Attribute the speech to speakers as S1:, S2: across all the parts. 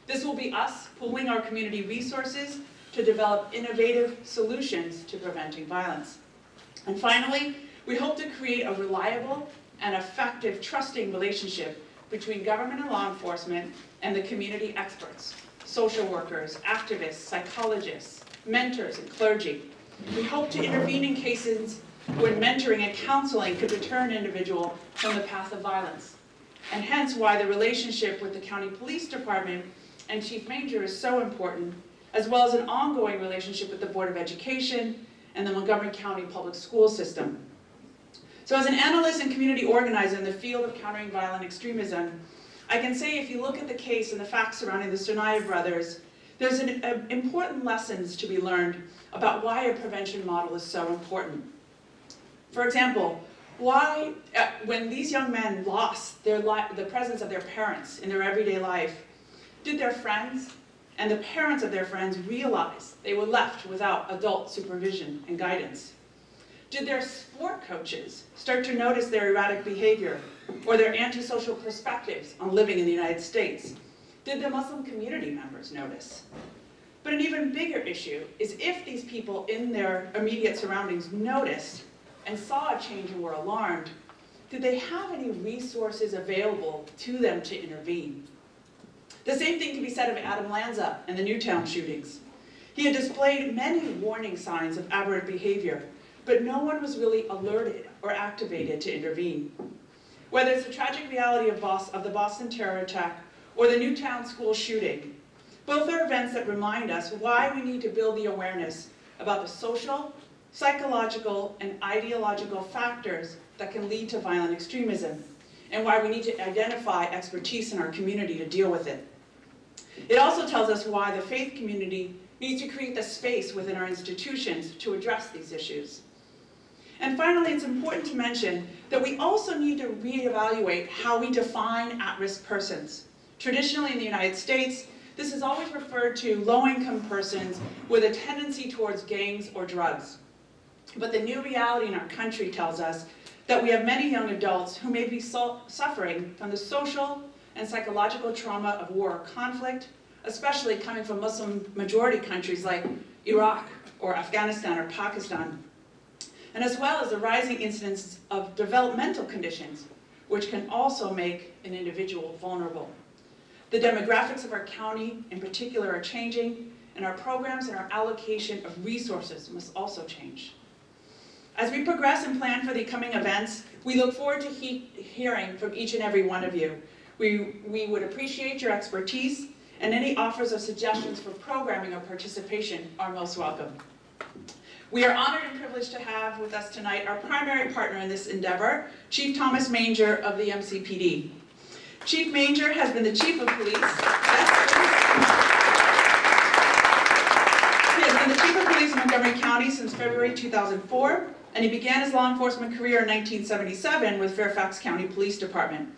S1: This will be us pooling our community resources to develop innovative solutions to preventing violence. And finally, we hope to create a reliable and effective trusting relationship between government and law enforcement and the community experts, social workers, activists, psychologists, mentors, and clergy. We hope to intervene in cases when mentoring and counseling could deter an individual from the path of violence, and hence why the relationship with the County Police Department and Chief Manger is so important, as well as an ongoing relationship with the Board of Education and the Montgomery County Public School System. So as an analyst and community organizer in the field of countering violent extremism, I can say if you look at the case and the facts surrounding the Tsarnaev brothers, there's important lessons to be learned about why a prevention model is so important. For example, why, when these young men lost the presence of their parents in their everyday life, did their friends and the parents of their friends realize they were left without adult supervision and guidance? Did their sport coaches start to notice their erratic behavior or their antisocial perspectives on living in the United States? Did the Muslim community members notice? But an even bigger issue is if these people in their immediate surroundings noticed and saw a change and were alarmed, did they have any resources available to them to intervene? The same thing can be said of Adam Lanza and the Newtown shootings. He had displayed many warning signs of aberrant behavior, but no one was really alerted or activated to intervene. Whether it's the tragic reality of the Boston terror attack or the Newtown school shooting, both are events that remind us why we need to build the awareness about the social, psychological, and ideological factors that can lead to violent extremism, and why we need to identify expertise in our community to deal with it. It also tells us why the faith community needs to create the space within our institutions to address these issues. And finally, it's important to mention that we also need to reevaluate how we define at-risk persons. Traditionally in the United States, this is always referred to low-income persons with a tendency towards gangs or drugs. But the new reality in our country tells us that we have many young adults who may be suffering from the social and psychological trauma of war or conflict, especially coming from Muslim majority countries like Iraq or Afghanistan or Pakistan, and as well as the rising incidence of developmental conditions, which can also make an individual vulnerable. The demographics of our county in particular are changing, and our programs and our allocation of resources must also change. As we progress and plan for the coming events, we look forward to hearing from each and every one of you. We would appreciate your expertise, and any offers or suggestions for programming or participation are most welcome. We are honored and privileged to have with us tonight our primary partner in this endeavor, Chief Thomas Manger of the MCPD. Chief Manger has been the Chief of Police. He has been the Chief of Police in Montgomery County since February 2004, and he began his law enforcement career in 1977 with Fairfax County Police Department.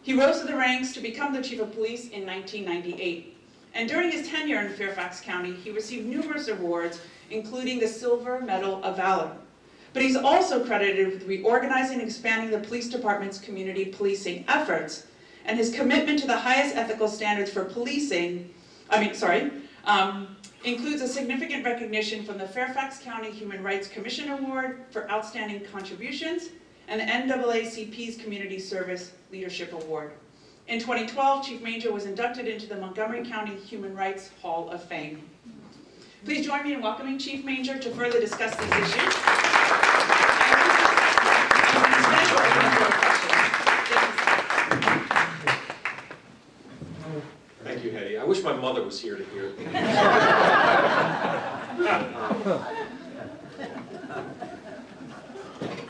S1: He rose to the ranks to become the Chief of Police in 1998. And during his tenure in Fairfax County, he received numerous awards, including the Silver Medal of Valor. But he's also credited with reorganizing and expanding the police department's community policing efforts, and his commitment to the highest ethical standards for policing, includes a significant recognition from the Fairfax County Human Rights Commission Award for Outstanding Contributions and the NAACP's Community Service Leadership Award. In 2012, Chief Manger was inducted into the Montgomery County Human Rights Hall of Fame. Please join me in welcoming Chief Manger to further discuss these issues.
S2: Thank you, Hetty. I wish my mother was here to hear it.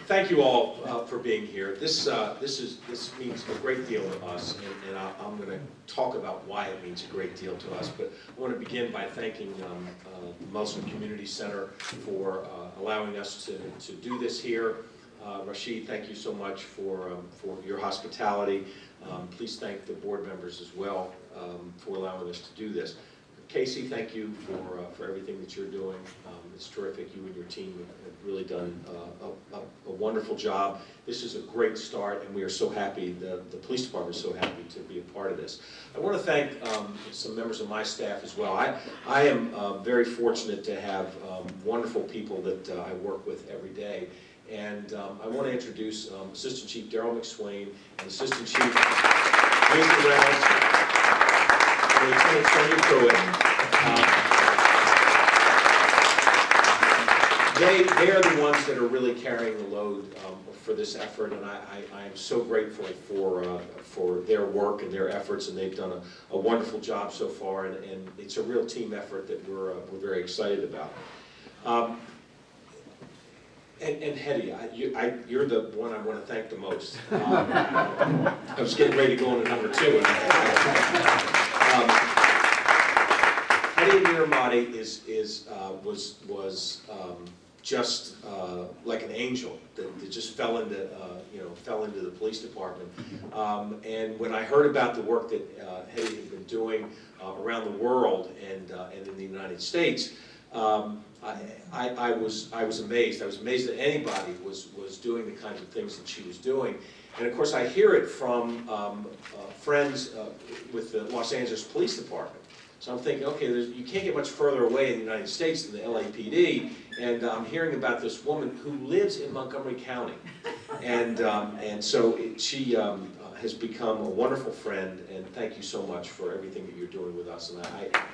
S2: Thank you all for being here. This means a great deal to us, and I'm going to talk about why it means a great deal to us. But I want to begin by thanking the Muslim Community Center for allowing us to do this here. Rashid, thank you so much for your hospitality. Please thank the board members as well for allowing us to do this. Casey, thank you for everything that you're doing. It's terrific. You and your team have really done a wonderful job. This is a great start, and we are so happy, the police department is so happy to be a part of this. I want to thank some members of my staff as well. I am very fortunate to have wonderful people that I work with every day. And I want to introduce Assistant Chief Daryl McSwain and Assistant Chief Nathan Reynolds, Lieutenant Sonia Pruitt. They are the ones that are really carrying the load for this effort, and I am so grateful for their work and their efforts, and they've done a wonderful job so far, and it's a real team effort that we're very excited about. And Hetty, you're the one I want to thank the most. I was getting ready to go on to number 2. Hetty Miramati was just like an angel that just fell into the police department. And when I heard about the work that Hetty had been doing around the world and in the United States, I was amazed. I was amazed that anybody was doing the kinds of things that she was doing. And of course I hear it from friends with the Los Angeles Police Department. So I'm thinking, okay, you can't get much further away in the United States than the LAPD, and I'm hearing about this woman who lives in Montgomery County. And so she has become a wonderful friend, and thank you so much for everything that you're doing with us. And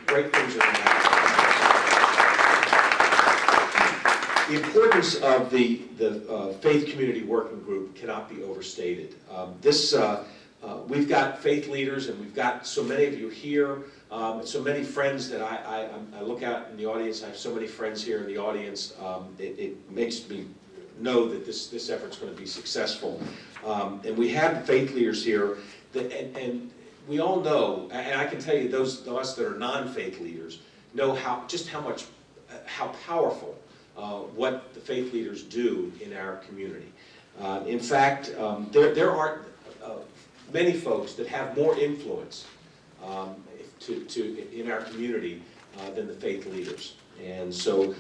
S2: great things are going to happen. The importance of the Faith Community Working Group cannot be overstated. We've got faith leaders, and we've got so many of you here, so many friends that I look out in the audience. I have so many friends here in the audience. It makes me know that this effort's going to be successful. And we have faith leaders here, and we all know, and I can tell you, those of us that are non-faith leaders know how powerful what the faith leaders do in our community. In fact, there aren't many folks that have more influence in our community than the faith leaders. And so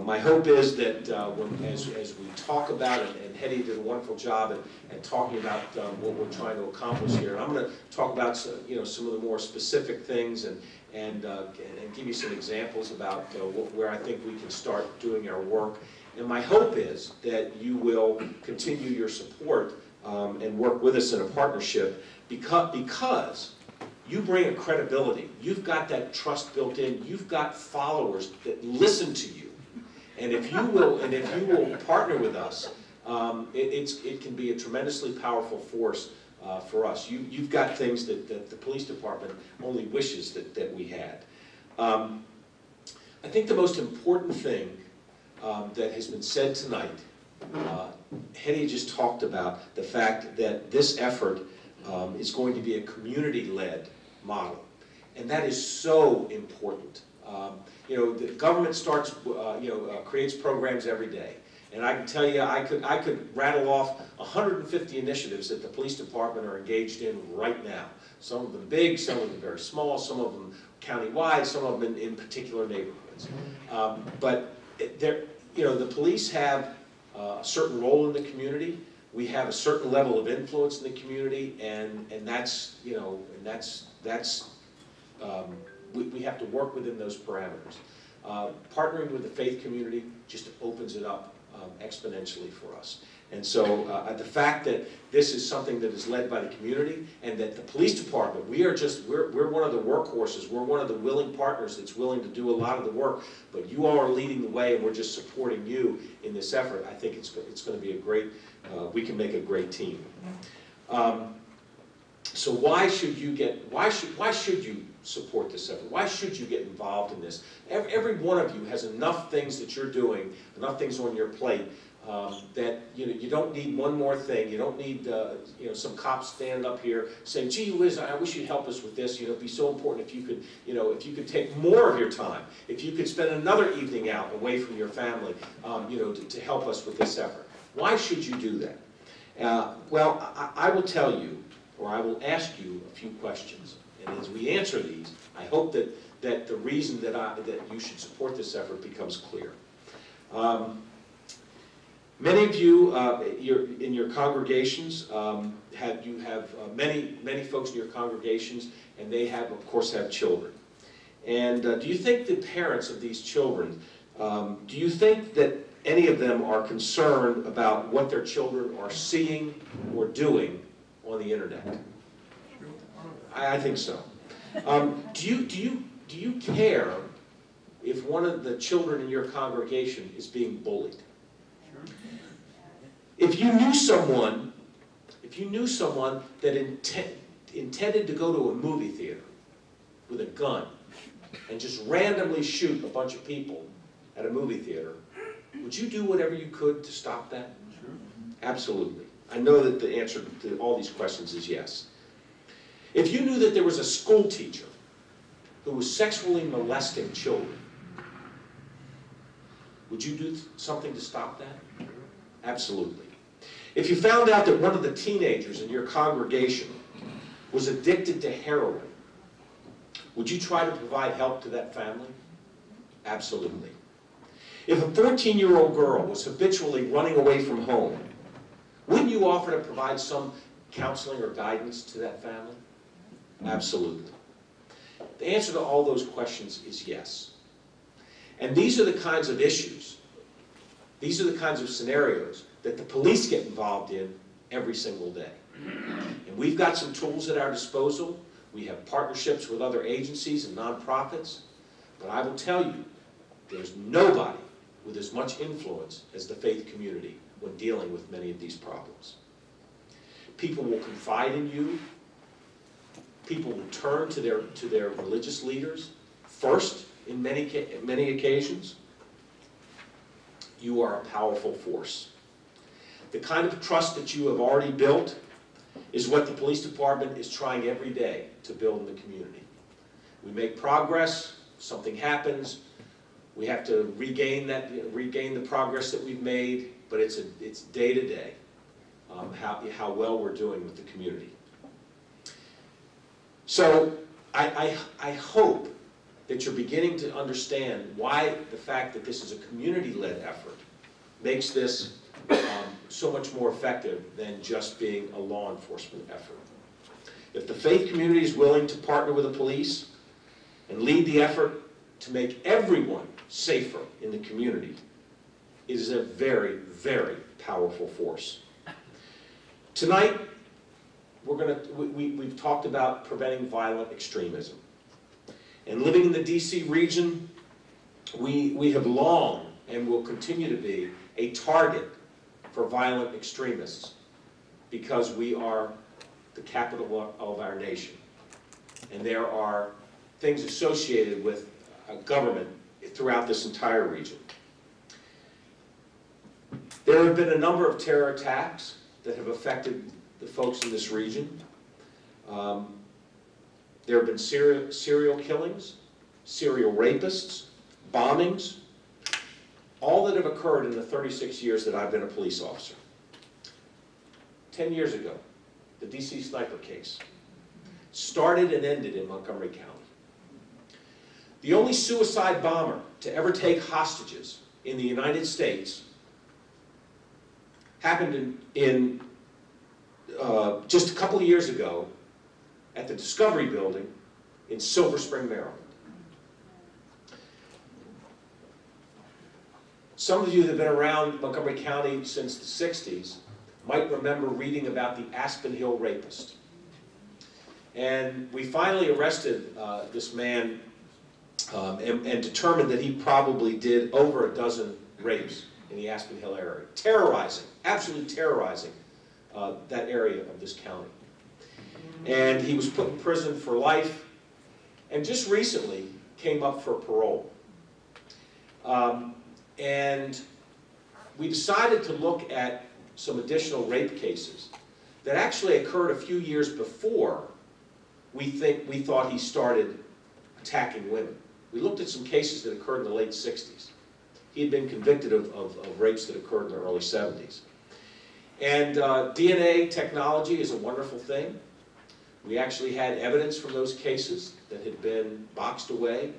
S2: my hope is that as we talk about it, and Hetty did a wonderful job at talking about what we're trying to accomplish here. And I'm going to talk about some of the more specific things and give you some examples about where I think we can start doing our work. And my hope is that you will continue your support and work with us in a partnership because you bring a credibility. You've got that trust built in. You've got followers that listen to you. And if you will partner with us, it can be a tremendously powerful force for us. You've got things that the police department only wishes that we had. I think the most important thing that has been said tonight, Hetty just talked about the fact that this effort is going to be a community-led model. And that is so important. The government starts, creates programs every day. And I can tell you, I could rattle off 150 initiatives that the police department are engaged in right now. Some of them big, some of them very small, some of them countywide, some of them in particular neighborhoods. But the police have a certain role in the community. We have a certain level of influence in the community, and that's we have to work within those parameters. Partnering with the faith community just opens it up exponentially for us. And so the fact that this is something that is led by the community, and that the police department, we're one of the workhorses, we're one of the willing partners that's willing to do a lot of the work, but you all are leading the way and we're just supporting you in this effort. I think it's going to be a great, we can make a great team. So why should you support this effort? Why should you get involved in this? Every one of you has enough things that you're doing, enough things on your plate that you don't need one more thing. You don't need some cops standing up here saying, "Gee whiz, I wish you'd help us with this." It'd be so important if you could, if you could take more of your time, if you could spend another evening out away from your family, to help us with this effort. Why should you do that? Well, I will tell you, or I will ask you a few questions. And as we answer these, I hope that the reason that you should support this effort becomes clear. Many of you in your congregations have many folks in your congregations, and they of course have children. And do you think the parents of these children, do you think that any of them are concerned about what their children are seeing or doing on the internet? I think so. Do you care if one of the children in your congregation is being bullied? If you knew someone that intended to go to a movie theater with a gun and just randomly shoot a bunch of people at a movie theater, would you do whatever you could to stop that? Sure. Absolutely. I know that the answer to all these questions is yes. If you knew that there was a school teacher who was sexually molesting children, would you do something to stop that? Absolutely. If you found out that one of the teenagers in your congregation was addicted to heroin, would you try to provide help to that family? Absolutely. If a 14-year-old girl was habitually running away from home, wouldn't you offer to provide some counseling or guidance to that family? Absolutely. The answer to all those questions is yes. And these are the kinds of issues, these are the kinds of scenarios that the police get involved in every single day. And we've got some tools at our disposal. We have partnerships with other agencies and nonprofits. But I will tell you, there's nobody with as much influence as the faith community when dealing with many of these problems. People will confide in you. People will turn to their religious leaders first in many occasions. You are a powerful force. The kind of trust that you have already built is what the police department is trying every day to build in the community. We make progress, something happens, we have to regain the progress that we've made, but it's day to day how well we're doing with the community. So I hope that you're beginning to understand why the fact that this is a community-led effort makes this so much more effective than just being a law enforcement effort. If the faith community is willing to partner with the police and lead the effort to make everyone safer in the community, it is a very, very powerful force. Tonight, we've talked about preventing violent extremism. And living in the DC region, we have long and will continue to be a target for violent extremists because we are the capital of our nation. And there are things associated with government throughout this entire region. There have been a number of terror attacks that have affected the folks in this region. There have been serial killings, serial rapists, bombings, all that have occurred in the 36 years that I've been a police officer. 10 years ago, the DC sniper case started and ended in Montgomery County. The only suicide bomber to ever take hostages in the United States happened in just a couple of years ago at the Discovery Building in Silver Spring, Maryland. Some of you that have been around Montgomery County since the 60s might remember reading about the Aspen Hill rapist. And we finally arrested this man and determined that he probably did over a dozen rapes in the Aspen Hill area, terrorizing, absolutely terrorizing that area of this county. And he was put in prison for life and just recently came up for parole. And we decided to look at some additional rape cases that actually occurred a few years before we thought he started attacking women. We looked at some cases that occurred in the late 60s. He had been convicted of rapes that occurred in the early 70s. And DNA technology is a wonderful thing, We actually had evidence from those cases that had been boxed away.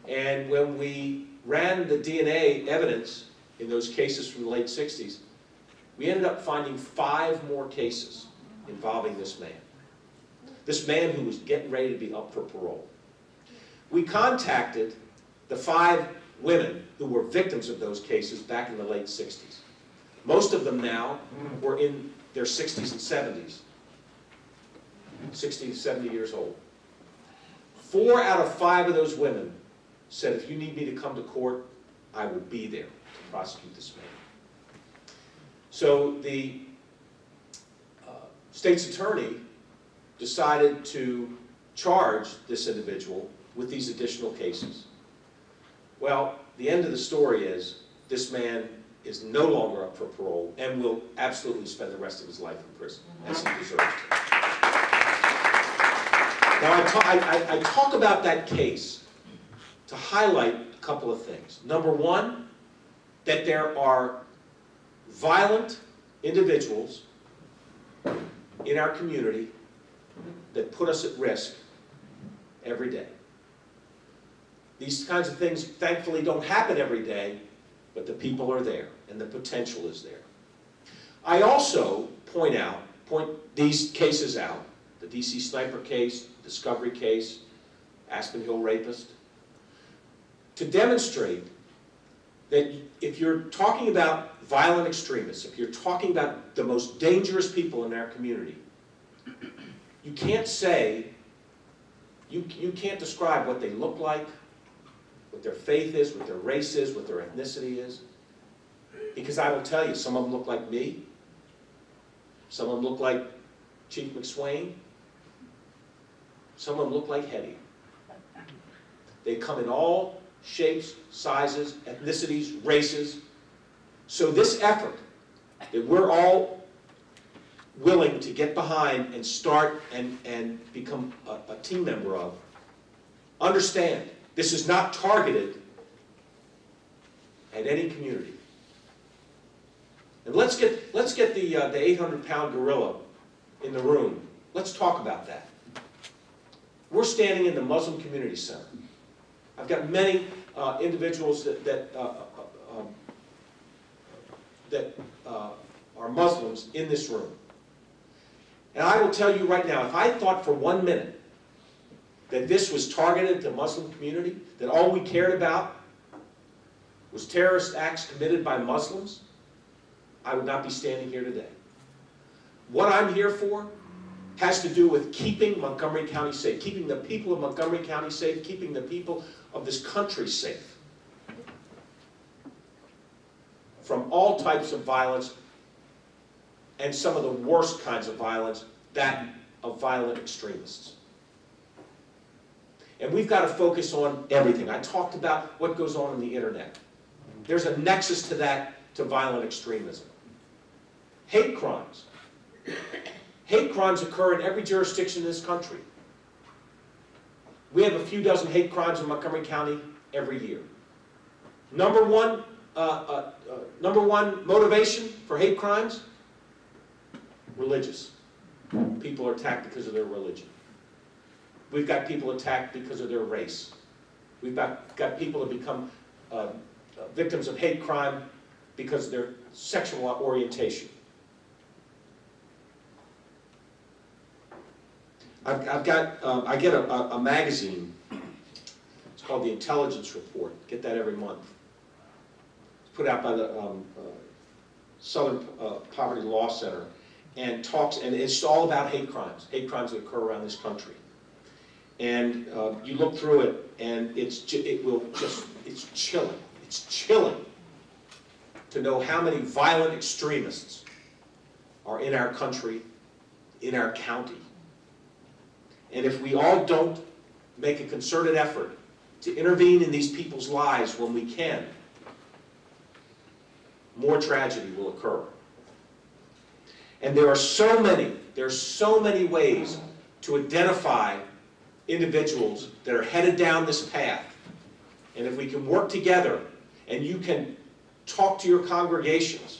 S2: And when we ran the DNA evidence in those cases from the late 60s, we ended up finding 5 more cases involving this man. This man who was getting ready to be up for parole. We contacted the 5 women who were victims of those cases back in the late 60s. Most of them now were in their 60s and 70s. 60 to 70 years old. 4 out of 5 of those women said, if you need me to come to court, I will be there to prosecute this man. So the state's attorney decided to charge this individual with these additional cases. Well, the end of the story is this man is no longer up for parole and will absolutely spend the rest of his life in prison, as he deserves to. Now, I talk about that case to highlight a couple of things. Number one, that there are violent individuals in our community that put us at risk every day. These kinds of things, thankfully, don't happen every day, but the people are there, and the potential is there. I also point these cases out, the DC sniper case, Discovery case, Aspen Hill rapist, to demonstrate that if you're talking about violent extremists, if you're talking about the most dangerous people in our community, you can't say, you can't describe what they look like, what their faith is, what their race is, what their ethnicity is. Because I will tell you, some of them look like me, some of them look like Chief McSwain, some of them look like Hetty. They come in all shapes, sizes, ethnicities, races. So this effort that we're all willing to get behind and start and become a team member of, understand, this is not targeted at any community. And let's get the 800-pound gorilla in the room. Let's talk about that. We're standing in the Muslim Community Center. I've got many individuals that are Muslims in this room. And I will tell you right now, if I thought for 1 minute that this was targeted to the Muslim community, that all we cared about was terrorist acts committed by Muslims, I would not be standing here today. What I'm here for has to do with keeping Montgomery County safe, keeping the people of Montgomery County safe, keeping the people of this country safe from all types of violence, and some of the worst kinds of violence, that of violent extremists. And we've got to focus on everything. I talked about what goes on the internet. There's a nexus to that, to violent extremism. Hate crimes. Hate crimes occur in every jurisdiction in this country. We have a few dozen hate crimes in Montgomery County every year. Number one motivation for hate crimes? Religious. People are attacked because of their religion. We've got people attacked because of their race. We've got people that become victims of hate crime because of their sexual orientation. I get a magazine. It's called The Intelligence Report. Get that every month. It's put out by the Southern Poverty Law Center, and it's all about hate crimes that occur around this country. And you look through it, and it's chilling. It's chilling to know how many violent extremists are in our country, in our county. And if we all don't make a concerted effort to intervene in these people's lives when we can, more tragedy will occur. And there are so many ways to identify individuals that are headed down this path. And if we can work together, and you can talk to your congregations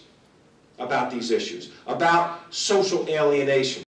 S2: about these issues, about social alienation,